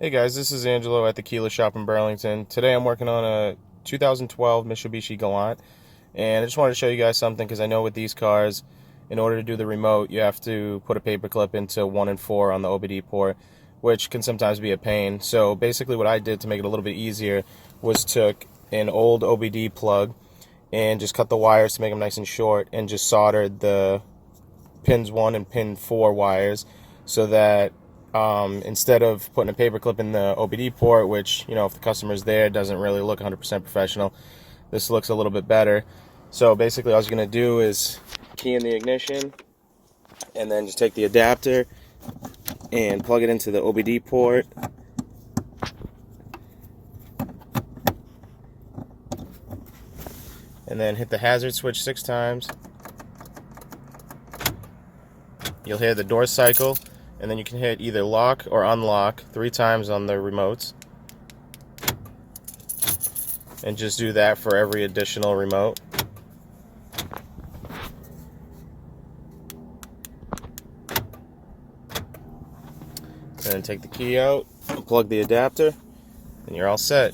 Hey guys, this is Angelo at the Keyless Shop in Burlington. Today I'm working on a 2012 Mitsubishi Galant, and I just wanted to show you guys something because I know with these cars, in order to do the remote, you have to put a paper clip into 1 and 4 on the OBD port, which can sometimes be a pain. So basically what I did to make it a little bit easier was took an old OBD plug and just cut the wires to make them nice and short and just soldered the pins 1 and pin 4 wires so that instead of putting a paper clip in the OBD port, which, you know, if the customer's there, doesn't really look 100% professional, this looks a little bit better. So basically all I was going to do is key in the ignition and then just take the adapter and plug it into the OBD port. And then hit the hazard switch 6 times. You'll hear the door cycle, and then you can hit either lock or unlock 3 times on the remotes. And just do that for every additional remote. And then take the key out, plug the adapter, and you're all set.